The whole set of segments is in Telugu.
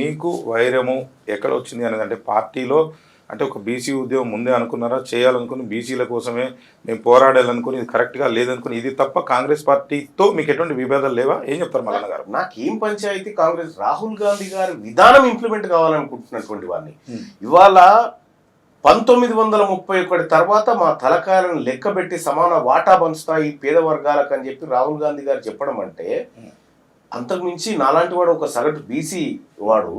మీకు వైరము ఎక్కడ వచ్చింది అనేది అంటే పార్టీలో అంటే ఒక బీసీ ఉద్యమం ముందే అనుకున్నారా చేయాలనుకుని బీసీల కోసమే మేము పోరాడాలనుకుని ఇది కరెక్ట్గా లేదనుకుని ఇది తప్ప కాంగ్రెస్ పార్టీతో మీకు ఎటువంటి విభేదాలు లేవా ఏం చెప్తారు మల్లన్న గారు? నాకేం పంచాయతీ కాంగ్రెస్ రాహుల్ గాంధీ గారి విధానం ఇంప్లిమెంట్ కావాలనుకుంటున్నటువంటి వాడిని ఇవాళ 1931 తర్వాత మా తలకాయలను లెక్కబెట్టి సమాన వాటా పంచుతాయి పేద వర్గాలకు అని చెప్పి రాహుల్ గాంధీ గారు చెప్పడం అంటే అంతకుమించి నాలాంటి వాడు ఒక సగటు బీసీ వాడు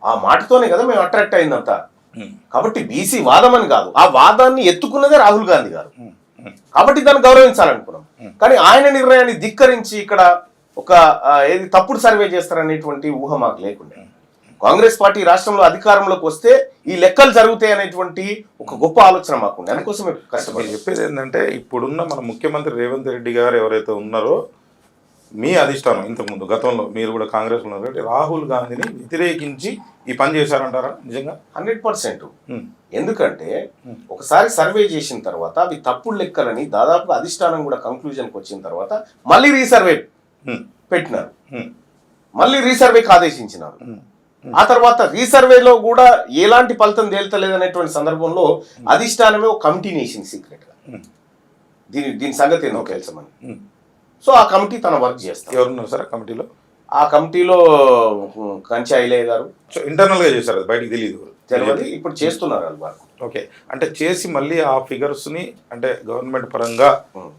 ఆ మాటతోనే కదా మేము అట్రాక్ట్ అయిందంతా. కాబట్టి బీసీ వాదం అని కాదు, ఆ వాదాన్ని ఎత్తుకున్నదే రాహుల్ గాంధీ గారు. కాబట్టి దాన్ని గౌరవించాలనుకున్నాం. కానీ ఆయన నిర్ణయాన్ని ధిక్కరించి ఇక్కడ ఒక ఏది తప్పుడు సర్వే చేస్తారనేటువంటి ఊహ మాకు లేకుండా కాంగ్రెస్ పార్టీ రాష్ట్రంలో అధికారంలోకి వస్తే ఈ లెక్కలు జరుగుతాయి అనేటువంటి ఒక గొప్ప ఆలోచన మాకుంది. అందుకోసమే కష్టపడి చెప్పేది ఏంటంటే ఇప్పుడున్న మన ముఖ్యమంత్రి రేవంత్ రెడ్డి గారు ఎవరైతే ఉన్నారో మీ అధిష్టానం ఇంతకుముందు గతంలో మీరు కూడా కాంగ్రెస్ ఉన్నారు కాబట్టి రాహుల్ గాంధీని వ్యతిరేకించి ఈ పని చేశారంటారా నిజంగా? 100%. ఎందుకంటే ఒకసారి సర్వే చేసిన తర్వాత అవి తప్పుడు లెక్కలని దాదాపుగా అధిష్టానం కూడా కంక్లూజన్కి వచ్చిన తర్వాత మళ్ళీ రీసర్వే పెట్టినారు, మళ్ళీ రీసర్వేకి ఆదేశించినారు. ఆ తర్వాత రీసర్వేలో కూడా ఎలాంటి ఫలితం తేల్తలేదనేటువంటి సందర్భంలో అధిష్టానమే ఒక కమిటీని వేసింది సీక్రెట్ గా. దీని సంగతి ఏందో తెలుసమని. సో ఆ కమిటీ తన వర్క్ చేస్తారు. ఎవరున్నారు సార్ ఆ కమిటీలో? ఆ కమిటీలో కంచి ఐలయ్య గారు. సో ఇంటర్నల్ గా చేశారు, బయటికి తెలియదు. ఇప్పుడు చేస్తున్నారు వాళ్ళు వర్క్. ఓకే, అంటే చేసి మళ్ళీ ఆ ఫిగర్స్ ని అంటే గవర్నమెంట్ పరంగా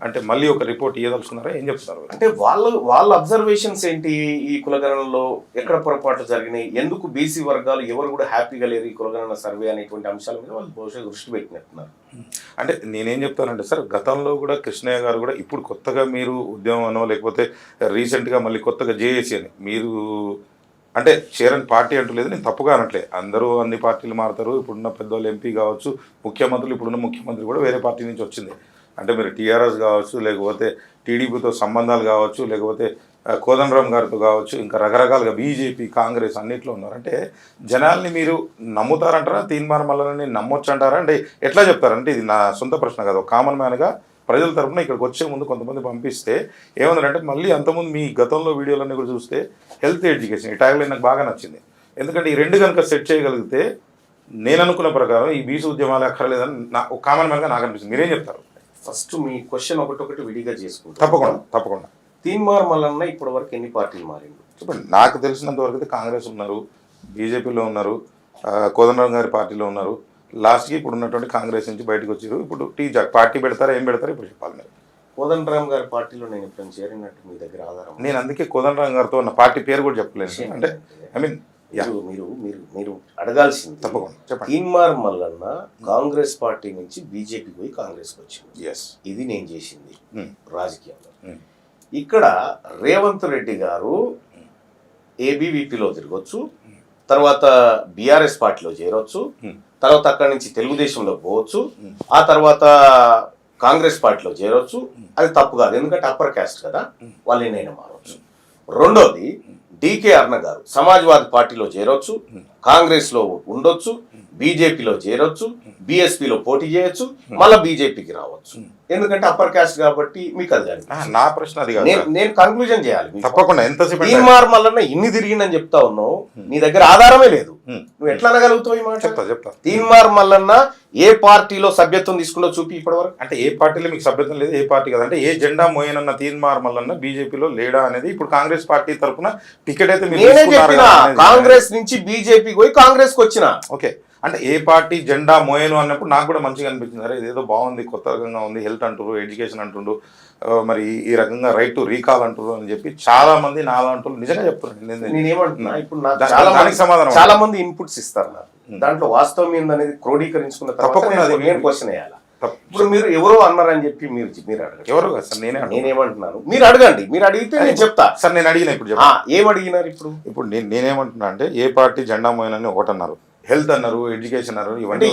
అంటే మళ్ళీ ఒక రిపోర్ట్ ఇవ్వదలుచుకున్నారా ఏం చెప్తున్నారు? అంటే వాళ్ళ అబ్జర్వేషన్స్ ఏంటి, ఈ కులగణనలో ఎక్కడ పొరపాట్లు జరిగినాయి, ఎందుకు బీసీ వర్గాలు ఎవరు కూడా హ్యాపీగా లేరు ఈ కులగణన సర్వే అనేటువంటి అంశాల మీద వాళ్ళు బహుశా దృష్టి పెట్టినట్టున్నారు. అంటే నేనేం చెప్తానంటే సార్, గతంలో కూడా కృష్ణయ్య గారు కూడా ఇప్పుడు కొత్తగా మీరు ఉద్యమం అనో లేకపోతే రీసెంట్గా మళ్ళీ కొత్తగా జేఏసీ అని మీరు అంటే చేరని పార్టీ అంటూ లేదు, నేను తప్పుగా అనట్లే. అందరూ అన్ని పార్టీలు మారుతారు. ఇప్పుడున్న పెద్దవాళ్ళు ఎంపీ కావచ్చు, ముఖ్యమంత్రులు ఇప్పుడున్న ముఖ్యమంత్రి కూడా వేరే పార్టీ నుంచి వచ్చింది. అంటే మీరు టీఆర్ఎస్ కావచ్చు, లేకపోతే టీడీపీతో సంబంధాలు కావచ్చు, లేకపోతే కోదండరామ్ గారితో కావచ్చు, ఇంకా రకరకాలుగా బీజేపీ కాంగ్రెస్ అన్నిట్లో ఉన్నారు. అంటే జనాల్ని మీరు నమ్ముతారంటారా, తీన్మార్ మల్లన్నని నమ్మొచ్చు అంటారా? అంటే ఎట్లా చెప్తారంటే ఇది నా సొంత ప్రశ్న కాదు, కామన్ మ్యాన్గా ప్రజల తరఫున ఇక్కడికి వచ్చే ముందు కొంతమంది పంపిస్తే ఏమన్నారంటే మళ్ళీ అంతకుముందు మీ గతంలో వీడియోలన్నీ కూడా చూస్తే హెల్త్ ఎడ్యుకేషన్ ఈ ట్యాగ్లో నాకు బాగా నచ్చింది. ఎందుకంటే ఈ రెండు కనుక సెట్ చేయగలిగితే నేను అనుకున్న ప్రకారం ఈ బీసీ ఉద్యమాలు అక్కర్లేదని నా ఒక కామన్ మ్యాన్గా నాకు అనిపిస్తుంది. మీరేం చెప్తారు? ఫస్ట్ మీ క్వశ్చన్ ఒకటి విడిగా చేసుకుంటారు. తప్పకుండా. తీన్మార్ మల్లన్న ఇప్పటి వరకు ఎన్ని పార్టీలు మారిండు చెప్పండి. నాకు తెలిసినంత వరకు అయితే కాంగ్రెస్ ఉన్నారు, బీజేపీలో ఉన్నారు, కోదండరామ్ గారి పార్టీలో ఉన్నారు, లాస్ట్కి ఇప్పుడు ఉన్నటువంటి కాంగ్రెస్ నుంచి బయటకు వచ్చారు. ఇప్పుడు పార్టీ పెడతారా ఏం పెడతారా ఇప్పుడు చెప్పాలి మీరు. కోదండరామ్ గారి పార్టీలో నేను ఇప్పుడు చేరినట్టు మీ దగ్గర ఆధారం? నేను అందుకే కోదండరామ్ గారితో ఉన్న పార్టీ పేరు కూడా చెప్పలేను. అంటే ఐ మీన్ మీరు అడగాల్సింది తప్పకుండా చెప్పండి. తీన్మార్ మల్లన్న కాంగ్రెస్ పార్టీ నుంచి బీజేపీకి పోయి కాంగ్రెస్కి వచ్చింది. ఇది నేను చేసింది రాజకీయంలో. ఇక్కడ రేవంత్ రెడ్డి గారు ఏబీవీపీలో తిరగొచ్చు, తర్వాత బీఆర్ఎస్ పార్టీలో చేరొచ్చు, తర్వాత అక్కడి నుంచి తెలుగుదేశంలో పోవచ్చు, ఆ తర్వాత కాంగ్రెస్ పార్టీలో చేరొచ్చు. అది తప్పు కాదు, ఎందుకంటే అప్పర్ క్యాస్ట్ కదా, వాళ్ళు ఎన్నైనా మారవచ్చు. రెండోది డీకే అరుణ గారు సమాజ్వాదీ పార్టీలో చేరొచ్చు, కాంగ్రెస్లో ఉండొచ్చు, బీజేపీలో చేరొచ్చు, బీఎస్పీలో పోటీ చేయొచ్చు, మళ్ళీ బీజేపీకి రావచ్చు. ఎందుకంటే అప్పర్ క్యాస్ట్ కాబట్టి మీకు అది కానీ నా ప్రశ్న అది నేను కంక్లూజన్ చేయాలి. తప్పకుండా ఎంతసేపు తీన్మార్ మల్లన్న ఇన్ని తిరిగిందని చెప్తా ఉన్నావు, నీ దగ్గర ఆధారమే లేదు, నువ్వు ఎట్లా అనగలుగుతావు ఈ మాట? చెప్తా. తీన్మార్ మల్లన్న ఏ పార్టీలో సభ్యత్వం తీసుకుంటో చూపి ఇప్పటి వరకు. అంటే ఏ పార్టీలో మీకు సభ్యత్వం లేదు, ఏ పార్టీ కదా అంటే ఏ జెండా మోయనన్న తీన్మార్ మల్లన్న బీజేపీలో లేడా అనేది ఇప్పుడు కాంగ్రెస్ పార్టీ తరఫున టికెట్ అయితే నేనే చెప్పిన, కాంగ్రెస్ నుంచి బీజేపీకి పోయి కాంగ్రెస్ కి వచ్చిన. ఓకే, అంటే ఏ పార్టీ జెండా మోయను అన్నప్పుడు నాకు కూడా మంచిగా అనిపించింది. అరే ఇదేదో బాగుంది, కొత్త రకంగా ఉంది, హెల్త్ అంటారు, ఎడ్యుకేషన్ అంటుండ్రు, మరి ఈ రకంగా రైట్ టు రీకాల్ అంటారు అని చెప్పి చాలా మంది నాలంటూ నిజంగా చెప్తున్నారు. నేనేమంటున్నా, ఇప్పుడు సమాధానం చాలా మంది ఇన్పుట్స్ ఇస్తారు నాకు, దాంట్లో వాస్తవం ఏందనేది క్రోడీకరించుకున్న తప్పకుండా నేను క్వశ్చన్ వేయాలి. ఇప్పుడు మీరు ఎవరో అన్నారని చెప్పి మీరు అడగండి. ఎవరు కదా సార్, నేనేమంటున్నాను, మీరు అడగండి. మీరు అడిగితే నేను చెప్తా. సార్ నేను అడిగిన ఇప్పుడు ఏం అడిగినారు? ఇప్పుడు నేనేమంటున్నా అంటే ఏ పార్టీ జెండా మోయనని ఒకటి అన్నారు, హెల్త్ అన్నారు, ఎడ్యుకేషన్ అన్నారు, ఇవన్నీ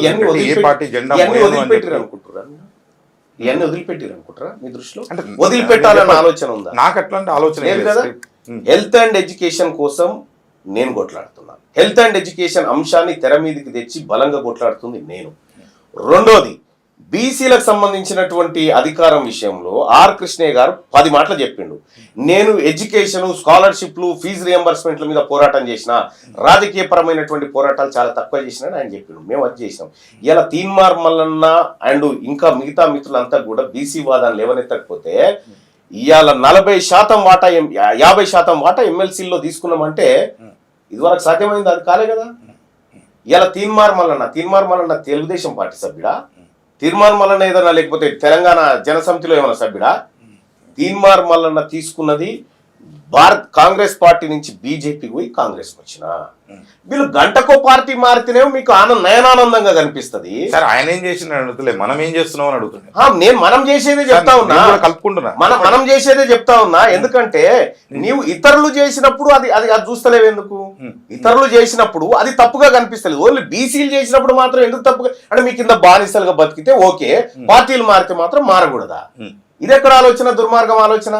ఏ పార్టీ జెండా వదిలిపెట్టారు అనుకుంటారా? ఇవన్నీ వదిలిపెట్టారు అనుకుంటారా మీ దృష్టిలో? అంటే వదిలిపెట్టాలన్న ఆలోచన ఉందా? నాకు అట్లాంటి ఆలోచన లేదు కదా. హెల్త్ అండ్ ఎడ్యుకేషన్ కోసం నేను కొట్లాడుతున్నాను. హెల్త్ అండ్ ఎడ్యుకేషన్ అంశాన్ని తెర మీదకి తెచ్చి బలంగా కొట్లాడుతుంది నేను. రెండోది బీసీలకు సంబంధించినటువంటి అధికారం విషయంలో ఆర్ కృష్ణయ్య గారు 10 మాటలు చెప్పిండు. నేను ఎడ్యుకేషన్, స్కాలర్షిప్లు, ఫీజు రియంబర్స్మెంట్ల మీద పోరాటం చేసిన, రాజకీయపరమైనటువంటి పోరాటాలు చాలా తక్కువ చేసిన ఆయన చెప్పిండు. మేము అది చేసినాం. ఇలా తీన్మార్ మల్లన్న అండ్ ఇంకా మిగతా మిత్రులంతా కూడా బీసీ వాదాన్ని లేవనెత్తకపోతే ఇవాళ 40% వాటా 50% వాటా ఎమ్మెల్సీల్లో తీసుకున్నామంటే ఇదివరకు సాధ్యమైంది, అది కాలే కదా. ఇలా తీన్మార్ మల్లన్న తెలుగుదేశం పార్టీ సభ్యుడా? తీన్మార్ మల్లన్న ఏదన్నా లేకపోతే తెలంగాణ జనసమితిలో ఏమైనా సభ్యుడా? తీన్మార్ మల్లన్న తీసుకున్నది కాంగ్రెస్ పార్టీ నుంచి బీజేపీకి పోయి కాంగ్రెస్ వచ్చిన. వీళ్ళు గంటకో పార్టీ మారితేనేమో మీకు నయనానందంగా కనిపిస్తుంది. సార్ ఆయన ఏం చేసిన అడుగుతలే, మనం ఏం చేస్తున్నాం అని అడుగుతున్నా. నేను మనం చేసేదే చెప్తా ఉన్నా, కలుపుకుంటున్నా, మనం చేసేదే చెప్తా ఉన్నా. ఎందుకంటే నీవు ఇతరులు చేసినప్పుడు అది అది అది చూస్తలేవు ఎందుకు? ఇతరులు చేసినప్పుడు అది తప్పుగా కనిపిస్తలేదు. ఓన్లీ బీసీలు చేసినప్పుడు మాత్రం ఎందుకు తప్పుగా? అంటే మీ కింద బానిసలుగా బతికితే ఓకే, పార్టీలు మారితే మాత్రం మారకూడదా? ఇది ఎక్కడ ఆలోచన? దుర్మార్గం ఆలోచన.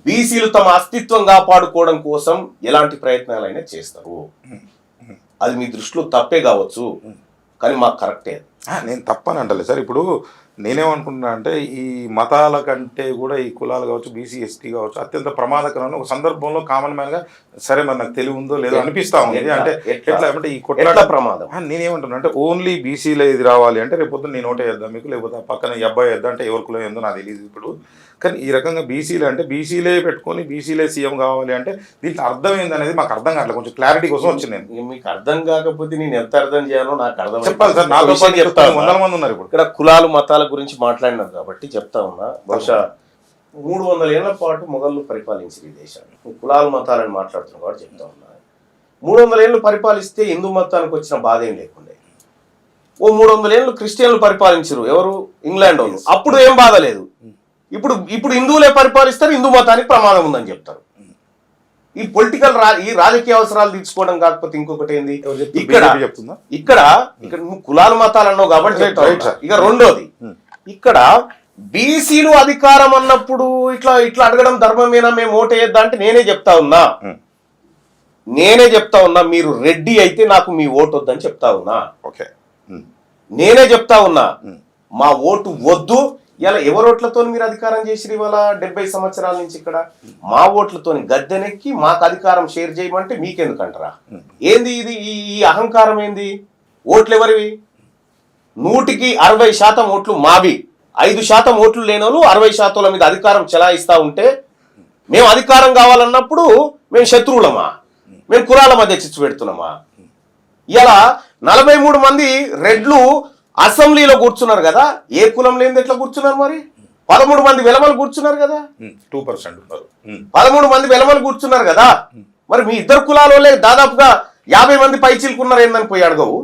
బీసీలు తమ అస్తిత్వం కాపాడుకోవడం కోసం ఎలాంటి ప్రయత్నాలైనా చేస్తారు. అది మీ దృష్టిలో తప్పే కావచ్చు, కానీ మాకు కరెక్టే. నేను తప్పని అంటలే సార్. ఇప్పుడు నేనేమనుకుంటున్నా అంటే ఈ మతాల కంటే కూడా ఈ కులాలు కావచ్చు, బీసీ ఎస్టీ కావచ్చు అత్యంత ప్రమాదకరమైన ఒక సందర్భంలో కామన్ మ్యాన్ గా సరే మరి నాకు తెలివి ఉందో లేదో అనిపిస్తా ఉంది. అంటే ఎట్లా అంటే ఈ కొట్లాట ప్రమాదం. నేనేమంటున్నా అంటే ఓన్లీ బీసీలో ఇది రావాలి అంటే రేపొద్దు నేను ఓటే వేద్దాం మీకు, లేకపోతే పక్కన ఈ అబ్బాయి వేద్దాం అంటే ఎవరి కులం ఏందో నాకు తెలియదు ఇప్పుడు. కానీ ఈ రకంగా బీసీలే అంటే బీసీలే పెట్టుకొని బీసీలే సీఎం కావాలి అంటే దీంట్లో అర్థం ఏందనేది మాకు అర్థం కావట్లేదు. కొంచెం క్లారిటీ కోసం వచ్చింది. నేను మీకు అర్థం కాకపోతే నేను ఎంత అర్థం చేయాలో నాకు అర్థం చెప్పాలి సార్. నాతో పాటు చెప్తాను, 100 మంది ఉన్నారు ఇప్పుడు ఇక్కడ కులాలు మతాల గురించి మాట్లాడినారు కాబట్టి చెప్తా ఉన్నా. బహుశా 300 ఏళ్ల పాటు మొఘళ్ళు పరిపాలించారు ఈ దేశాన్ని. కులాలు మతాలని మాట్లాడుతున్నాం కాబట్టి చెప్తా ఉన్నా. 300 ఏళ్ళు పరిపాలిస్తే హిందూ మతానికి వచ్చిన బాధ ఏం లేకుండే. ఓ 300 ఏళ్ళు క్రిస్టియన్లు పరిపాలించారు, ఎవరు? ఇంగ్లాండ్ వాళ్ళు. అప్పుడు ఏం బాధ లేదు. ఇప్పుడు హిందువులే పరిపాలిస్తారు, హిందూ మతానికి ప్రమాదం ఉందని చెప్తారు. ఈ పొలిటికల్ ఈ రాజకీయ అవసరాలు తీర్చుకోవడం కాకపోతే ఇంకొకటి ఏంది? ఇక్కడ నువ్వు కులాలు మతాలు అన్నావు కాబట్టి ఇక రెండోది, ఇక్కడ బీసీలు అధికారం అన్నప్పుడు ఇట్లా అడగడం ధర్మమేనా? మేము ఓటు వేద్దా అంటే నేనే చెప్తా ఉన్నా మీరు రెడ్డి అయితే నాకు మీ ఓటు వద్దని చెప్తా ఉన్నా. నేనే చెప్తా ఉన్నా మా ఓటు వద్దు. ఇలా ఎవరి ఓట్లతో మీరు అధికారం చేసిరు ఇవాళ 70 సంవత్సరాల నుంచి? ఇక్కడ మా ఓట్లతో గద్దెనెక్కి మాకు అధికారం షేర్ చేయమంటే మీకెందుకంటారా? ఏంది ఇది? ఈ అహంకారం ఏంది? ఓట్లు ఎవరివి? 100కి 60% ఓట్లు మావి. 5% ఓట్లు లేనోళ్ళు 60% మీద అధికారం చెలాయిస్తా ఉంటే మేము అధికారం కావాలన్నప్పుడు మేము శత్రువులమా? మేము కులాల మధ్య చిచ్చు పెడుతున్నామా? ఇలా 43 మంది రెడ్లు అసెంబ్లీలో కూర్చున్నారు కదా, ఏ కులం లేని ఎట్లా కూర్చున్నారు? మరి 13 మంది వెలమలు కూర్చున్నారు కదా, 2% 13 మంది వెలమలు కూర్చున్నారు కదా. మరి మీ ఇద్దరు కులాల దాదాపుగా 50 మంది పైచీలుకున్నారు ఏందని పోయి అడగవు.